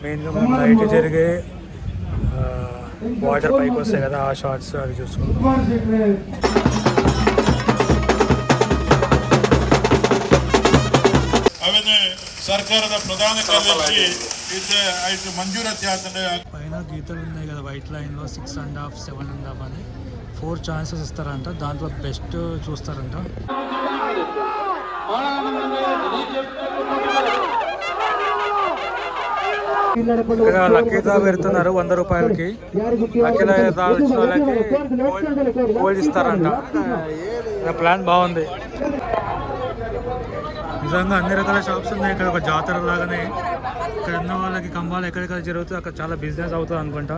Main బయట జరిగే water పైకి వస్తాయి కదా, ఆ షార్ట్స్ అవి చూసుకుంటాం. ಸರ್ಕಾರದ ಪ್ರಧಾನ ಕಾರ್ಯದರ್ಶಿ ಐದು ಮಂಜೂರಾತಿ ಆಗ್ತದೆ. పైన గీతలు ఉన్నాయి కదా వైట్ లైన్లో 6.5, 7.5 అని 4 ఛాన్సెస్ ఇస్తారంట. దాంట్లో బెస్ట్ చూస్తారంట. ఇక్కడ లక్కీ డ్రా పెడుతున్నారు 100 రూపాయలకి. లక్కీ డ్రా వచ్చిన వాళ్ళకి గోల్డ్ ఇస్తారంట. ప్లాన్ బాగుంది. నిజంగా అన్ని రకాల షాప్స్ ఉన్నాయి ఇక్కడ. ఒక జాతర లాగానే ఇక్కడ ఉన్న వాళ్ళకి కంబాలు ఎక్కడెక్కడ జరుగుతుంది అక్కడ చాలా బిజినెస్ అవుతుంది అనుకుంటా.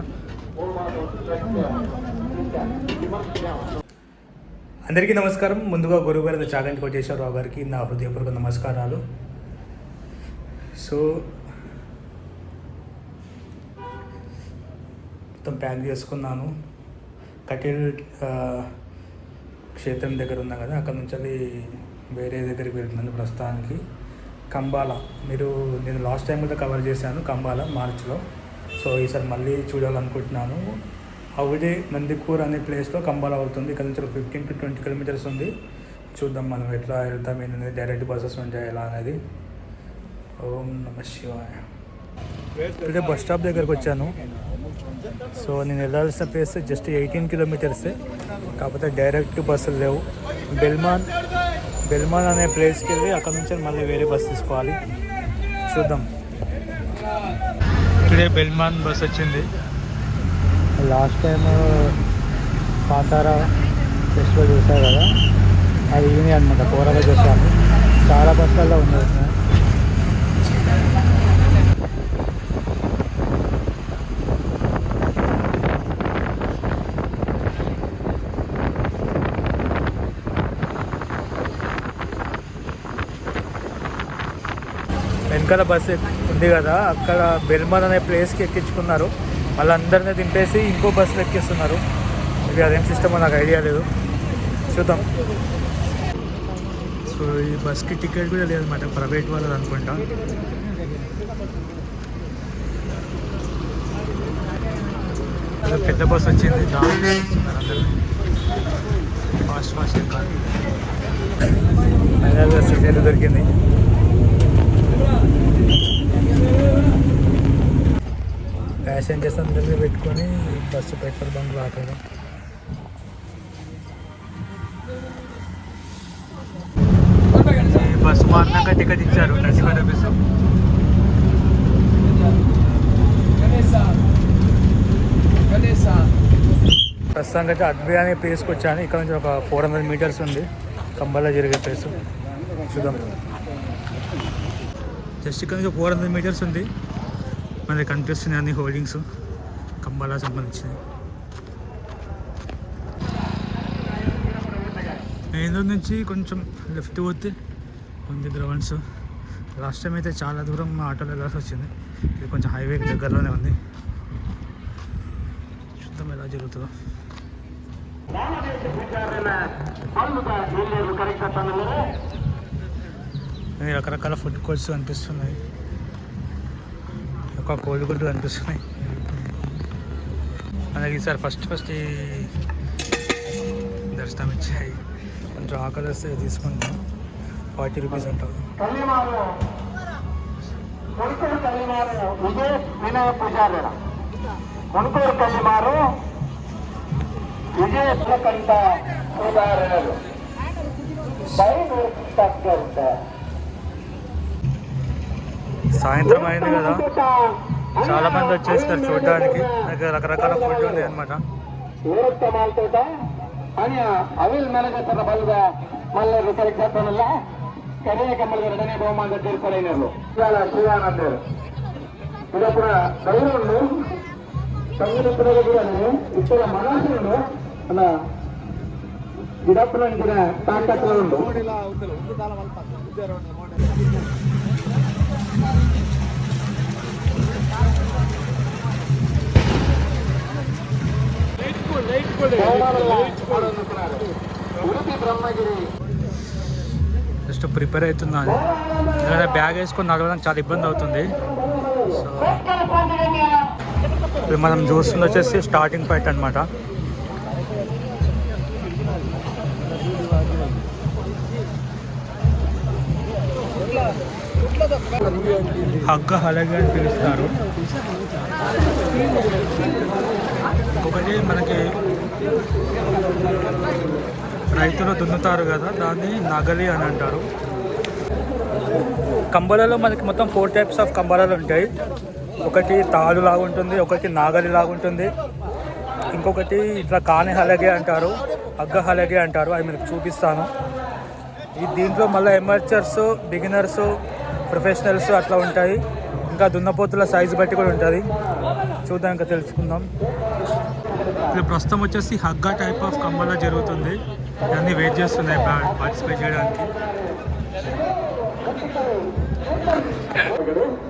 అందరికీ నమస్కారం. ముందుగా గురువుగారి చాగంటి కోటేశ్వరరావు గారికి నా హృదయపూర్వక నమస్కారాలు. సో మొత్తం ప్యాక్ చేసుకున్నాను. కటిల్ క్షేత్రం దగ్గర ఉన్నా కదా, అక్కడ నుంచి వేరే దగ్గరికి వెళ్తున్నాను ప్రస్తుతానికి. కంబాల నేను లాస్ట్ టైం కూడా కవర్ చేశాను కంబాల మార్చ్లో. సో ఈసారి మళ్ళీ చూడాలనుకుంటున్నాను. అవుడే నందికూర్ అనే ప్లేస్లో కంబాల అవుతుంది. ఇక్కడ నుంచి 15 to 20 కిలోమీటర్స్ ఉంది. చూద్దాం మనం ఎట్లా వెళ్తాం ఏంటనేది. డైరెక్ట్ బస్సెస్ ఉంటాయి ఎలా అనేది. ఓం నమ శివాయ. ఇప్పుడే బస్ స్టాప్ దగ్గరకు వచ్చాను. సో నేను వెళ్ళాల్సిన ప్లేస్ జస్ట్ 18 కిలోమీటర్సే, కాకపోతే డైరెక్ట్ బస్సులు లేవు. బెల్మాన్ అనే ప్లేస్కి వెళ్ళి అక్కడ నుంచి మళ్ళీ వేరే బస్ తీసుకోవాలి. చూద్దాం. ఇక్కడే బెల్మాన్ బస్ వచ్చింది. లాస్ట్ టైం కాంతారా ఫెస్టివల్ చూసారు కదా, అది ఈవినింగ్ అనమాట. కూరగా చూసాము. చాలా బస్సులలో ఉన్నాయి. వెనకాల బస్సు ఉంది కదా, అక్కడ బెల్మాన్ అనే ప్లేస్కి ఎక్కించుకున్నారు. వాళ్ళందరినీ దింపేసి ఇంకో బస్సులు ఎక్కిస్తున్నారు. ఇది అదేం సిస్టమో నాకు ఐడియా లేదు. చూద్దాం. సో ఈ బస్కి టికెట్ కూడా లేదన్నమాట, ప్రైవేట్ వాళ్ళది అనుకుంటా. పెద్ద బస్సు వచ్చింది. అందరూ ఫాస్ట్ కాదు. సీట్ దొరికింది. ప్యాసింజర్స్ అందరినీ పెట్టుకొని బస్సు పెట్రోల్ బంక్ ఆపడం. బస్సు మారినాక టికెట్ ఇచ్చారు 35 రూపీస్. ప్రస్తుతానికి అయితే అద్భుత అనే ప్లేస్కి వచ్చాను. ఇక్కడ నుంచి ఒక 400 మీటర్స్ ఉంది కంబాల జరిగే ప్లేస్. చూద్దాం. జస్ట్ ఇక్కడ నుంచి 400 మీటర్స్ ఉంది. మనకి కనిపిస్తున్నాయి అన్ని హోల్డింగ్స్ కంబాలా సంబంధించినవి. మెయిన్ రోడ్ నుంచి కొంచెం లెఫ్ట్ పోతే ఉంది గ్రౌండ్స్. లాస్ట్ టైం అయితే చాలా దూరం ఆటోలో వెళ్ళాల్సి వచ్చింది. ఇది కొంచెం హైవేకి దగ్గరలోనే ఉంది. చూద్దాం ఎలా జరుగుతుందో. రకరకాల ఫుడ్ కోర్ట్స్ కనిపిస్తున్నాయి. ఒక కోల్డ్ గుడ్లు కనిపిస్తున్నాయి మనకి. ఈసారి ఫస్ట్ ఈ దర్శనం ఇచ్చాయి. కొంచెం ఆకలి వస్తే తీసుకుంటాం. 40 రూపీస్ అంటారు. సాయంత్రం అయింది కదా, చాలా మంది వచ్చేస్తారు చూడడానికి. నాకు రకరకాల ఫుడ్ ఉంది అనమాట. జస్ట్ జస్ట్ ప్రిపేర్ అవుతున్నాను. ఎందుకంటే బ్యాగ్ వేసుకొని నడవడానికి చాలా ఇబ్బంది అవుతుంది. సో ఇప్పుడు మనం చూస్తుంది వచ్చేసి స్టార్టింగ్ పాయింట్ అనమాట. హగ్గ హలగే అని పిలుస్తారు. ఒకటి మనకి రైతులు దున్నుతారు కదా, దాన్ని నగలి అని అంటారు. కంబలలో మనకి మొత్తం 4 టైప్స్ ఆఫ్ కంబలాలు ఉంటాయి. ఒకటి తాడు లాగా ఉంటుంది, ఒకటి నాగలి లాగా ఉంటుంది, ఇంకొకటి ఇట్లా కానే హలగే అంటారు, హగ్గ హలగే అంటారు. అవి మీకు చూపిస్తాను. దీంట్లో మళ్ళీ ఎమర్చర్స్, బిగినర్స్, ప్రొఫెషనల్స్ అట్లా ఉంటాయి. ఇంకా దున్నపోతుల సైజు బట్టి కూడా ఉంటుంది. చూద్దాం, ఇంకా తెలుసుకుందాం. ఇప్పుడు ప్రస్తుతం వచ్చేసి హగ్గా టైప్ ఆఫ్ కంబలా జరుగుతుంది. అన్నీ వెయిట్ చేస్తున్నాయి పార్టిసిపేట్ చేయడానికి.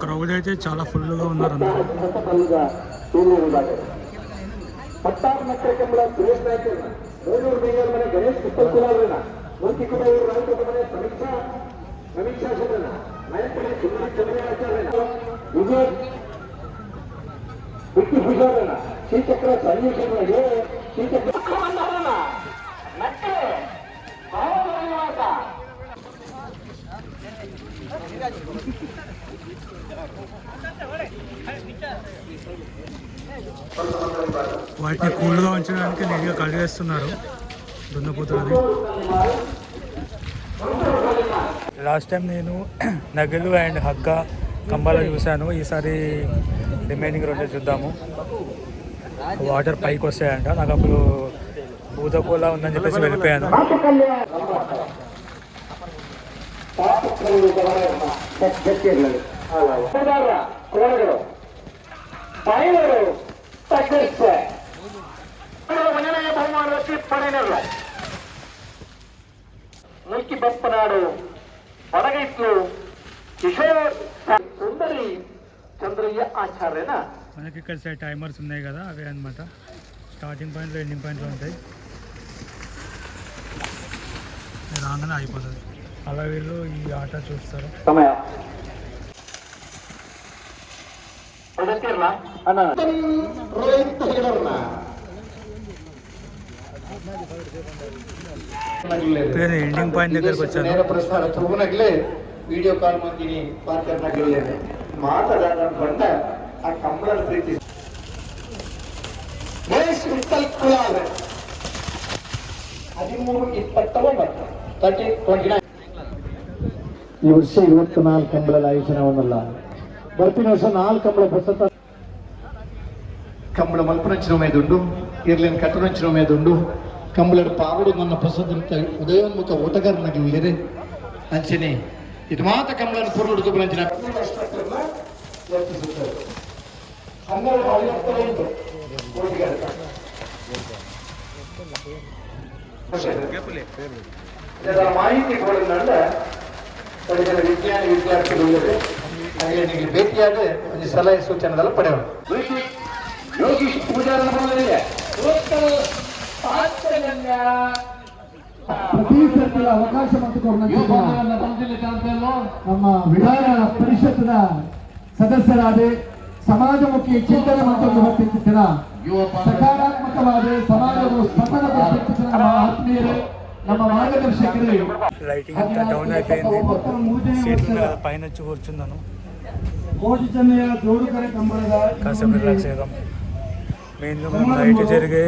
క్రౌడ్ అయితే చాలా ఫుల్గా ఉన్నారు అందరూ. వాటిని కూల్గా ఉంచడానికి నీట్గా కడిగేస్తున్నారు దున్నపోతులని. లాస్ట్ టైం నేను నగలు అండ్ హగ్గ కంబాల చూశాను. ఈసారి రిమైనింగ్ 2 చూద్దాము. వాటర్ పైకి వస్తాయంట. నాకు అప్పుడు బూదకోలా ఉందని చెప్పేసి వెళ్ళిపోయాను. మురికి బప్పనాడు పడగైట్లు కిషోర్ సుందరి చంద్రయ్య ఆచార్యన. మనకి ఇక్కడ సైడ్ టైమర్స్ ఉన్నాయి కదా, అవే అనమాట. స్టార్టింగ్ పాయింట్లో ఎండింగ్ పాయింట్లో ఉంటాయి. రాగానే అయిపోతుంది. అలా వీళ్ళు ఈ ఆట చూస్తారు. ఎండింగ్ పాయింట్ దగ్గరకు వచ్చాను. వీడియో ಕಾಲ್ ಮಾಡ್ತೀನಿ ಮಾತಾಡೋಣ ಬಂದ ಆ ಕಂಬಳ ಪ್ರೀತಿ ಮಹೇಶ್ ವಿಠಲ್ ಕುಲಾಲ್ 13-29 ಈ ವರ್ಷ 24 ಕಂಬಳ ಆಯೋಜನವನ್ನಲ್ಲ. ಬರ್ತಿನ ವರ್ಷ 4 ಕಂಬಳ ಪ್ರಸ್ತುತ ಕಂಬಳ ಮಲ್ಪನಂಚಿನ ಮೇದುಂಡು ಇರ್ಲಿನ ಕಟ್ಟನಂಚಿನ ಮೇದುಂಡು ಕಂಬಳ ಪಾವಡು ನನ್ನ ಪ್ರಸ್ತುತ ಉದಯೋನ್ಮುಖ ಓಟಗಾರನಾಗಲಿದೆ ಅಂಚನೆ ಇದು ಮಾತ ಕಂಬಳನ್ನು ಪೂರ್ಣ ದುಬ್ಬರಂಚಿನ 12:55 ಇದರ ಮಾಹಿತಿ ಕೊಡೋದ್ರಿಂದ ಜನ ವಿದ್ಯಾರ್ಥಿಗಳು ಹಾಗೆ ನಿಮಗೆ ಭೇಟಿಯಾದ ಒಂದು ಸಲಹೆ ಸೂಚನೆಲ್ಲ ಪಡೆಯೋಣ. ಯೋಗೀಶ್ ಪೂಜಾರನ ಬಂದಿದೆ ಪ್ರತಿ ಸರ್ತಿಯ ಅವಕಾಶ ನಮ್ಮ ವಿಧಾನ ಪರಿಷತ್ನ ಸದಸ್ಯರಾದ ಸಮಾಜಮುಖಿ ಚಿಂತನೆ ಮತ್ತು ವರ್ತಿಸುತ್ತಿನ ಸಕಾರಾತ್ಮಕವಾದ ಸಮಾಜವು ಸ್ಪಂದನ ವರ್ತಿಸುತ್ತಿನ ನಮ್ಮ ಆತ್ಮೀಯರೇ, ನಮ್ಮ మార్గదర్శకులు. లైటింగ్ అంతా డౌన్ అయిపోయింది. సీట్ల పైన వచ్చి కూర్చున్నాను. కాసేపు రిలాక్స్ చేద్దాం. మెయిన్గా మనం నైట్ జరిగే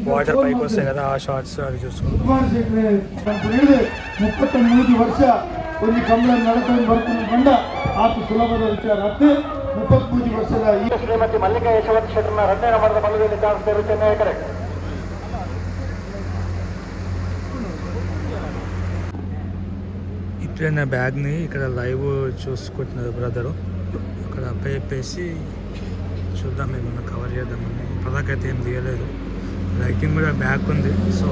వాటర్ పైకి వస్తాయి కదా, ఆ షార్ట్స్ అవి చూసుకుంటాం. 33 ವರ್ಷ ಒಂದು ಕಂಬಳ ನಡಕೊಂಡು ಬರ್ತಾನೆ ಬಂದ ಆತ ಸುಲಭದ ವಿಚಾರ. 33 ವರ್ಷದ ಈ ಶ್ರೀಮತಿ ಮಲ್ಲಿಕಾ ಯಶವಂತ್ ಶೆಟ್ಟರ್ನ 2ನೇ ನಂಬರದ ಬಲದಲ್ಲಿ ಚಾನ್ಸ್ ಇರುತ್ತೆ. ಕರೆಕ್ಟ್. ఇప్పుడే నా బ్యాగ్ని ఇక్కడ లైవ్ చూసుకుంటున్నారు బ్రదరు. అక్కడ పేసి చూద్దాం, ఏమన్నా కవర్ చేద్దామని. పదాకైతే ఏం తీయలేదు. లైటింగ్ కూడా బ్యాక్ ఉంది, సో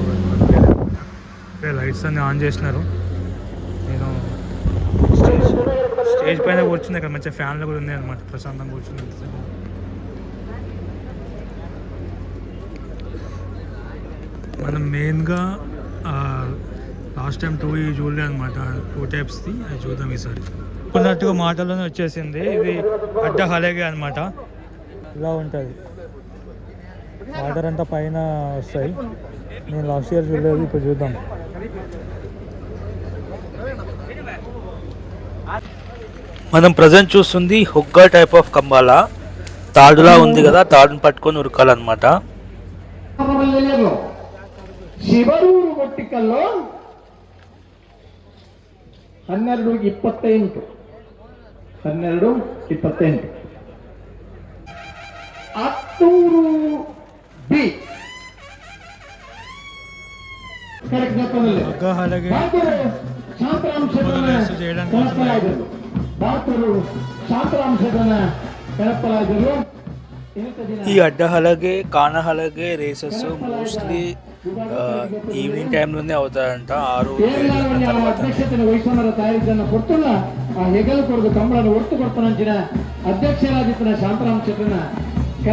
ఇప్పుడే లైట్స్ అన్నీ ఆన్ చేసినారు. నేను స్టేజ్ పైన కూర్చుంది. ఇక్కడ మంచిగా ఫ్యాన్లు కూడా ఉన్నాయి అనమాట, ప్రశాంతంగా కూర్చుంది. మనం మెయిన్గా లాస్ట్ టైం 2 చూడలే అనమాట, 2 టైప్స్ది, అది చూద్దాం ఈసారి. కొన్నట్టుగా మాటల్లోనే వచ్చేసింది. ఇది అడ్డ హలేగే అనమాట. ఇలా ఉంటుంది, వాటర్ అంతా పైన వస్తాయి. నేను లాస్ట్ ఇయర్ చూడలేదు, ఇప్పుడు చూద్దాం. మనం ప్రజెంట్ చూస్తుంది హుగ్గా టైప్ ఆఫ్ కంబాలా. తాడులా ఉంది కదా, తాడుని పట్టుకొని ఉరకాలన్నమాట. ಶಿವರೂರು ಒಟ್ಟಿಕಲ್ಲೋ 12:28 ಅತ್ತೂರು ಬಿ హుగ్గా హలేగే ఈ అడ్డ హలగే కాన హలగే రేసెస్ మోస్ట్లీ ఈవినింగ్ టైంలోనే అవుతాయంట, 6-7 తర్వాత. ಅಧ್ಯಕ್ಷತೆಯನ್ನು ವಹಿಸುವವರ ತಯಾರಿದ್ದನ್ನು ಕೊಡ್ತಲ್ಲ ಆ ಹೆಗಲು ಕೊಡದು ಕಂಬಳನ್ನು ಒಟ್ಟು ಕೊಡ್ತಾನಂಚಿನ ಅಧ್ಯಕ್ಷರಾದಿತ್ತನ ಶಾಂತರಾಮ್ ಶೆಟ್ಟನ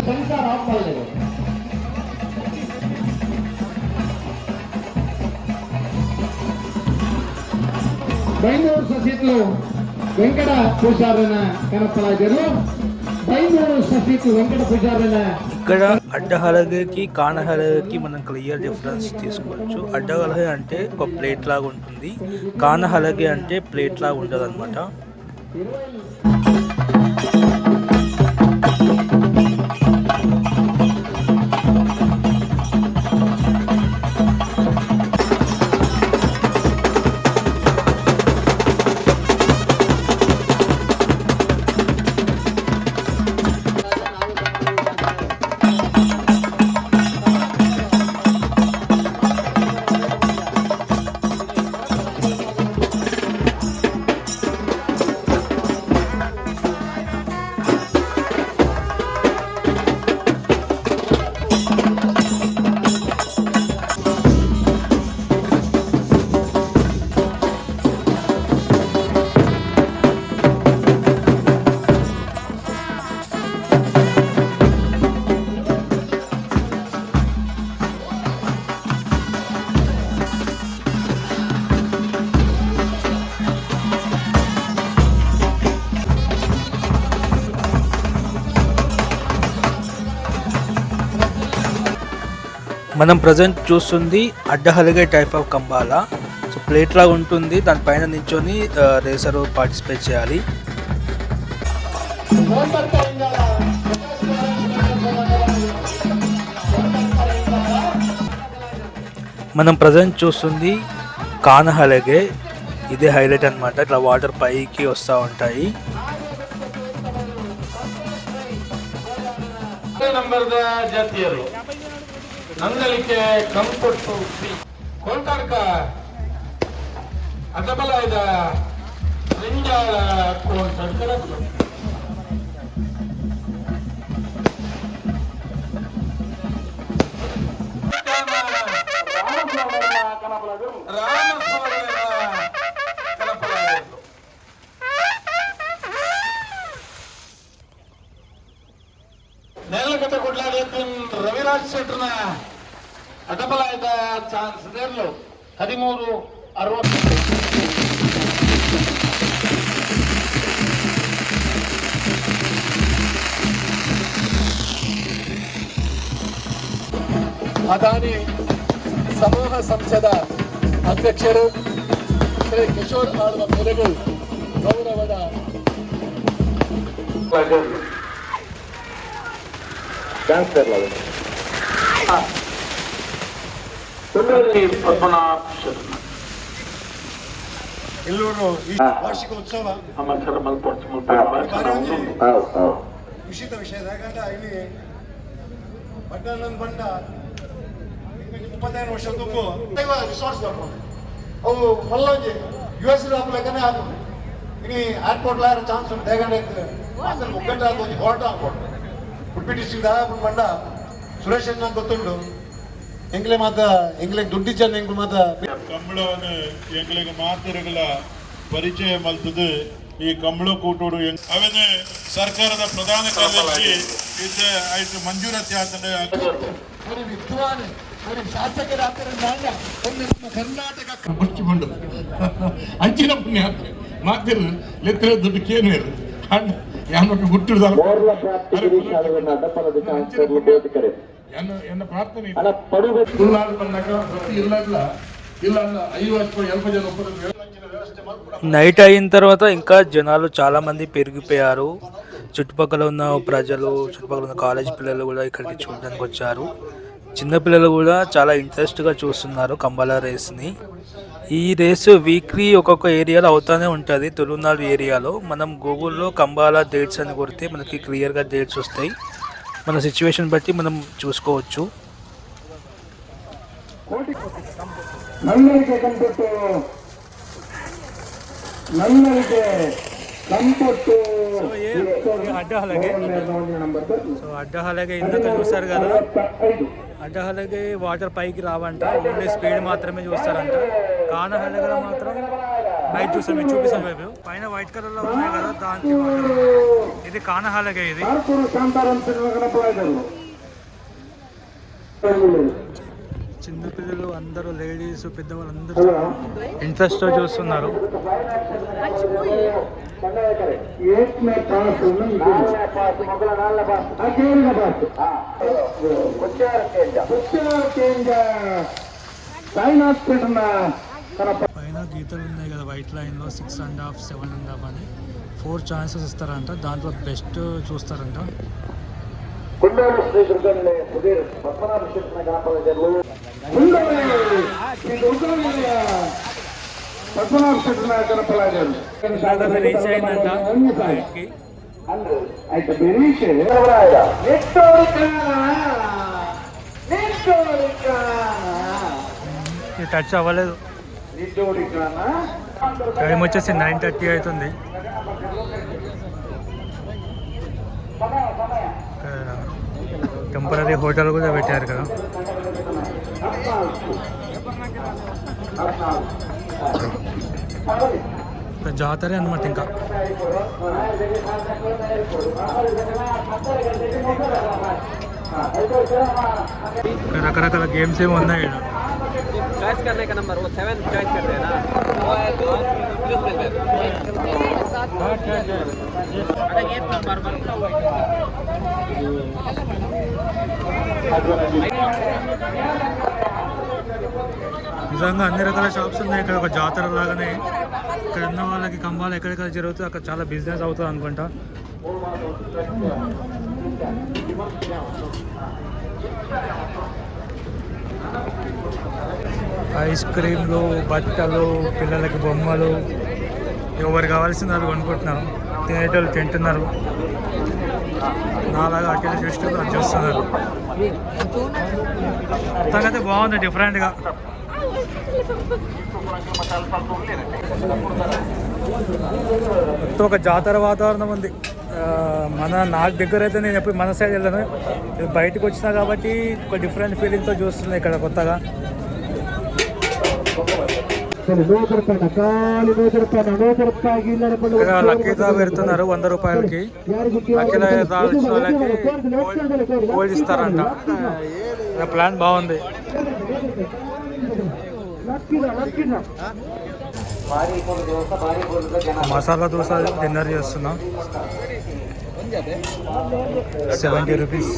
ಸಂಸಾರ ಆಗ್ತಾ బైందూరు ససీతులు వెంకట పూజారన కనపలాజరు బైందూరు ససీతులు వెంకట పూజారన. ఇక్కడ అడ్డ హలగేకి కాన హలగేకి మనం క్లియర్ డిఫరెన్స్ తీసుకోవచ్చు. అడ్డ హలగే అంటే ఒక ప్లేట్ లాగా ఉంటుంది, కాన హలగే అంటే ప్లేట్ లాగా ఉంటుంది అనమాట. మనం ప్రజెంట్ చూస్తుంది అడ్డ హలగే టైప్ ఆఫ్ కంబాలా. సో ప్లేట్ లాగా ఉంటుంది, దానిపైన నించొని రేసర్ పార్టిసిపేట్ చేయాలి. మనం ప్రజెంట్ చూస్తుంది కాన హలగే, ఇదే హైలైట్ అనమాట. ఇట్లా వాటర్ పైకి వస్తూ ఉంటాయి. ನಂಬರ್ದ ಜಾತಿಯರು ನಂದಲಿಕೆ ಕಂಪೊಟ್ಟು ಕೋಲ್ಕಾಡ್ಕ ಅಟಬಲಾಯ್ದ ರಿಂಜಾಳ ಕೋಲ್ಕಡ್ಕರ నేలకట్ట కొట్లాడి రవిరాజ్ శెట్టర్ನ ಅಟಬಲಾಯ್ದ ಚಾನ್ಸ್ ದೇರ್ಲು 13-60. ಅದಾನಿ ಸಮೂಹ ಸಂಸದ ಅಧ್ಯಕ್ಷರು ಶ್ರೀ ಕಿಶೋರ್ ಆಳ್ವ ಮೇರೆಗೂ ಗೌರವದ ಎಲ್ಲೂರು ವಾರ್ಷಿಕ ಉತ್ಸವ ಉಚಿತ ವಿಷಯದ ಯಾಕಂದ್ರೆ ಇಲ್ಲಿ ಪಟ್ಟಣದ ಬಂಡ 35 ವರ್ಷದಕ್ಕೂ ರಿಸಾರ್ಟ್ಸ್ ಬರ್ಬೋದು ಅವು ಹೊಲ್ಲಂಜಿ US ಹಾಕ್ಬೇಕಂದ್ರೆ ಹಾಕೋದು ಇನ್ನು ಏರ್ಪೋರ್ಟ್ ಲಾರ ಚಾನ್ಸ್ ಉಂಟು ಹೇಗಂದ್ರೆ ಅದ್ರ ಮುಗ್ಗಂಟ ಒಂದು ಹೋರಾಟ ಹಾಕ್ಬೋದು ಉಡುಪಿ ಡಿಸ್ಟ್ರಿಕ್ಟ್ ದಾದಾಪುರ ಬಂಡ ಸುರೇಶ್ ಅಣ್ಣ ಗೊತ್ತುಂಟು ಎಂಗ್ಲೆ ಮಾತ ಎಂಗ್ಲೆ ದುಡ್ಡಿಚ್ಚನ್ ಎಂಗ್ಲು ಮಾತ ಕಂಬಳವನ್ನು ಎಂಗ್ಲಿಗೆ ಮಾತುಗಳ ಪರಿಚಯ ಮಲ್ತದು ಈ ಕಂಬಳ ಕೂಟೋಡು ಅವನೇ ಸರ್ಕಾರದ ಪ್ರಧಾನ ಕಾರ್ಯದರ್ಶಿ ಇದ್ದ ಆಯ್ತು ಮಂಜೂರಾತಿ ಆತಂಡ ವಿದ್ವಾನ್ మరి ಶಾಸಕರ ಹತ್ತಿರ ನಾಣ್ಯ ಒಂದು ನಮ್ಮ ಕರ್ನಾಟಕ ಮುಚ್ಚಿಕೊಂಡು ಅಂಚಿನ ಪುಣ್ಯಾತ್ರೆ ಮಾತಿರು ಲೆತ್ರ ದುಡ್ಡು ಕೇನೇರು ಯಾಮಕ್ಕೆ ಗುಟ್ಟಿಡ್ದ ಎನ್ನ ಪ್ರಾರ್ಥನೆ ತುಳುನಾಡು ಬಂದಾಗ ಪ್ರತಿ ಇಲ್ಲ 50 ಜನ వ్యవస్థ నైట్ అయిన తర్వాత ఇంకా జనాలు చాలామంది పెరిగిపోయారు. చుట్టుపక్కల ఉన్న ప్రజలు, చుట్టుపక్కల ఉన్న కాలేజ్ పిల్లలు కూడా ఇక్కడికి చూడడానికి వచ్చారు. చిన్నపిల్లలు కూడా చాలా ఇంట్రెస్ట్గా చూస్తున్నారు కంబాలా రేస్ని. ఈ రేసు వీక్లీ ఒక్కొక్క ఏరియాలో అవుతూనే ఉంటుంది. తులునాడు ఏరియాలో మనం గూగుల్లో కంబాలా డేట్స్ అని కొడితే మనకి క్లియర్గా డేట్స్ వస్తాయి. మన సిచ్యువేషన్ బట్టి మనం చూసుకోవచ్చు. నల్లరికి కంపొట్టు అడ్డహాలగే ఇందాక చూస్తారు కదా, అడ్డహాలగే వాటర్ పైకి రావంట, ఓన్లీ స్పీడ్ మాత్రమే చూస్తారంట. కానహాలగలో మాత్రం బయట చూస్తాం, మీరు చూపిస్తాను వైపు పైన వైట్ కలర్ లో ఉన్నాయి కదా, దానికి ఇది కానహాలగే. ఇది చిన్నపిల్లలు అందరూ, లేడీస్, పెద్దవాళ్ళు అందరూ ఇంట్రెస్ట్తో చూస్తున్నారు. పైన గీతలు ఉన్నాయి కదా వైట్ లైన్ లో 6.5, 7.5 అని 4 ఛాన్సెస్ ఇస్తారంట. దాంట్లో బెస్ట్ చూస్తారంట. కుండోలు శ్రీ దుర్గంలో సుధీర్ పద్మనాభ క్షేత్ర గణపతి పద్మనాభ క్షేత్ర గణపతి రీచ్ అయిందంట. అయితే బెరీష్ టచ్ అవ్వలేదు. టైం వచ్చేసి 9:30 అవుతుంది. టెంపరీ హోటల్ కూడా పెట్టారు కదా. జాతరే అన్నమాట. ఇంకా రకరకాల గేమ్స్ ఏమి ఉన్నాయి. चॉइस करने का नंबर वो 7 चॉइस कर देना, वो है तो प्लस मिलता है। ये नंबर నిజంగా అన్ని రకాల షాప్స్ ఉన్నాయి ఇక్కడ. ఒక జాతర లాగానే ఇక్కడ ఉన్న వాళ్ళకి కంబాలు ఎక్కడెక్కడ జరుగుతుంది అక్కడ చాలా బిజినెస్ అవుతుంది అనుకుంటా. ఐస్ క్రీమ్లు, బట్టలు, పిల్లలకి బొమ్మలు, ఎవరు కావాల్సింది వాళ్ళు కొనుక్కుంటున్నారు. తినేటోళ్ళు తింటున్నారు. నాలాగా అటు చూస్తూ అది చూస్తున్నారు. మొత్తానికి బాగుంది, డిఫరెంట్గా. మొత్తం ఒక జాతర వాతావరణం ఉంది. నాకు దగ్గర అయితే నేను ఎప్పుడు మన సైడ్ వెళ్ళాను, బయటకు వచ్చినా కాబట్టి ఒక డిఫరెంట్ ఫీలింగ్తో చూస్తున్నాను ఇక్కడ కొత్తగా. లక్కీగా పెడుతున్నారు 100 రూపాయలకి. లక్కీలో వచ్చిన వాళ్ళకి గోల్డ్ ఇస్తారంట. ప్లాన్ బాగుంది. మసాలా దోశ డిన్నర్ చేస్తున్నా. 70 రూపీస్.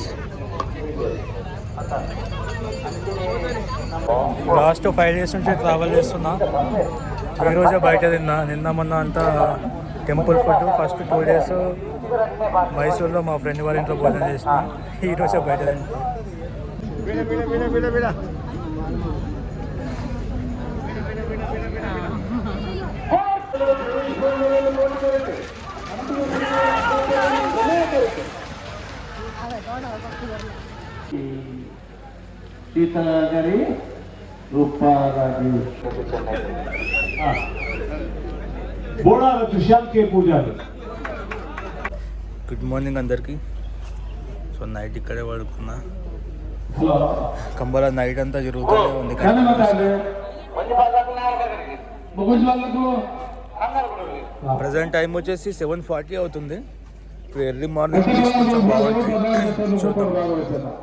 లాస్ట్ 5 డేస్ నుంచి ట్రావెల్ చేస్తున్నా. ఈరోజే బయట నిన్న మొన్న అంతా టెంపుల్ ఫుడ్. ఫస్ట్ 2 డేస్ మైసూర్లో మా ఫ్రెండ్ వాళ్ళ ఇంట్లో భోజనం చేసిన. ఈరోజే బయట తిన్నా. సీత గారి రూపారాజు బోడాల దుష్యాంకే పూజారి. గుడ్ మార్నింగ్ అందరికీ. సో నైట్ ఇక్కడే పడుకున్నా. కంబాలా నైట్ అంతా జరుగుతూనే ఉంది. ప్రజెంట్ టైం వచ్చేసి 7:40 అవుతుంది. ఇప్పుడు ఎర్లీ మార్నింగ్ కొంచెం బాగుంది. చూద్దాం.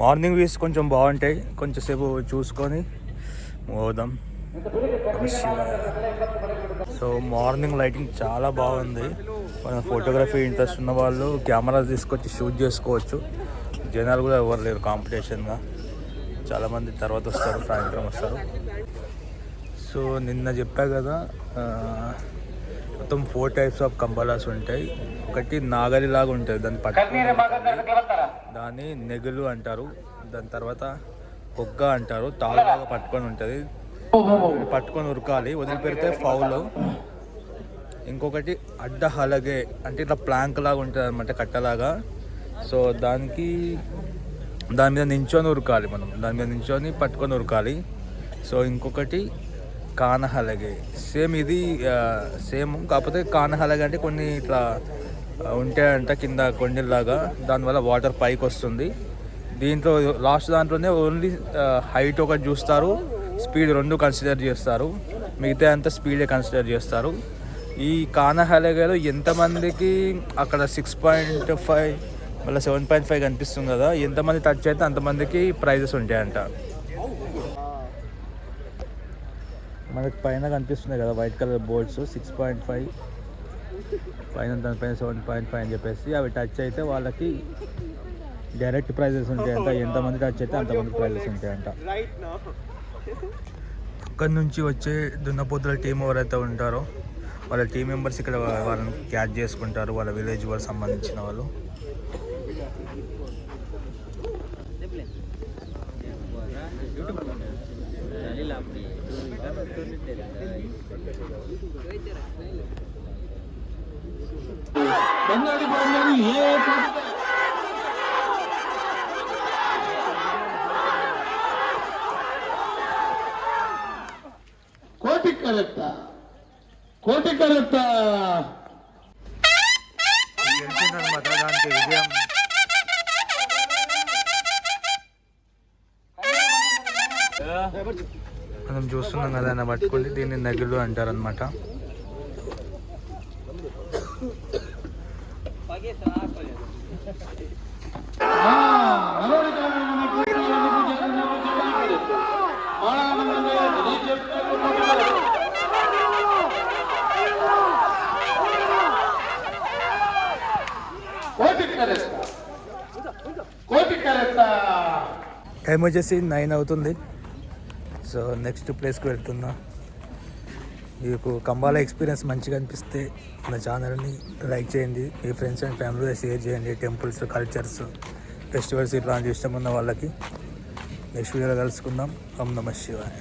మార్నింగ్ వ్యూస్ కొంచెం బాగుంటాయి, కొంచెంసేపు చూసుకొని పోదాం. సో మార్నింగ్ లైటింగ్ చాలా బాగుంది. మన ఫోటోగ్రఫీ ఇంట్రెస్ట్ ఉన్న వాళ్ళు కెమెరా తీసుకొచ్చి షూట్ చేసుకోవచ్చు. జనాలు కూడా ఎవరు లేరు కాంపిటీషన్గా, చాలామంది తర్వాత వస్తారు, సాయంత్రం వస్తారు. సో నిన్న చెప్పా కదా, మొత్తం 4 టైప్స్ ఆఫ్ కంబాలాస్ ఉంటాయి. ఒకటి నాగలి లాగా ఉంటుంది, దాన్ని దాన్ని నెగులు అంటారు. దాని తర్వాత పొగ్గ అంటారు, తాళ్ళలాగా పట్టుకొని ఉంటుంది, పట్టుకొని ఉరకాలి, వదిలిపెడితే ఫౌల్. ఇంకొకటి అడ్డ హలగే అంటే ఇట్లా ప్లాంక్ లాగా ఉంటుంది అనమాట, కట్టలాగా. సో దాని మీద నించొని ఉరకాలి, మనం దాని మీద నించొని పట్టుకొని ఉరకాలి. సో ఇంకొకటి కానహలగే, సేమ్ ఇది సేమ్, కాకపోతే కానహలగే అంటే కొన్ని ఇట్లా ఉంటాయంట కింద కొండలాగా, దానివల్ల వాటర్ పైకి వస్తుంది. దీంట్లో లాస్ట్ దాంట్లోనే ఓన్లీ హైట్ ఒకటి చూస్తారు, స్పీడ్ 2 కన్సిడర్ చేస్తారు, మిగతా అంతా స్పీడే కన్సిడర్ చేస్తారు. ఈ కానహలగలో ఎంతమందికి అక్కడ 6.5 మళ్ళీ 7.5 కనిపిస్తుంది కదా, ఎంతమంది టచ్ అయితే అంతమందికి ప్రైజెస్ ఉంటాయంట. మనకి పైన కనిపిస్తున్నాయి కదా వైట్ కలర్ బోర్డ్స్, 6.5 పైన, దానిపైన 7.5 అని చెప్పేసి, అవి టచ్ అయితే వాళ్ళకి డైరెక్ట్ ప్రైజెస్ ఉంటాయంట. ఎంతమంది టచ్ అయితే అంతమంది ప్రైజెస్ ఉంటాయంట. అక్కడి నుంచి వచ్చే దున్నపోతుల టీం ఎవరైతే ఉంటారో వాళ్ళ టీం మెంబర్స్ ఇక్కడ వాళ్ళని క్యాచ్ చేసుకుంటారు, వాళ్ళ విలేజ్ వాళ్ళకి సంబంధించిన వాళ్ళు. కోటి కరెక్ట్ గెలిచిందనమాట, దానికి విజయం. మనం చూస్తున్నాం కదా, ఆయన పట్టుకుంటే దీన్ని నెగులు అంటారనమాట. టైం వచ్చేసి 9 అవుతుంది. సో నెక్స్ట్ ప్లేస్కి వెళ్తున్నా. మీకు కంబాలా ఎక్స్పీరియన్స్ మంచిగా అనిపిస్తే మన ఛానల్ని లైక్ చేయండి, మీ ఫ్రెండ్స్ అండ్ ఫ్యామిలీతో షేర్ చేయండి. టెంపుల్స్, కల్చర్స్, ఫెస్టివల్స్ ఇట్లాంటి ఇష్టం ఉన్న వాళ్ళకి. నెక్స్ట్ వీడియోలో కలుసుకుందాం. ఓం నమః శివాయ.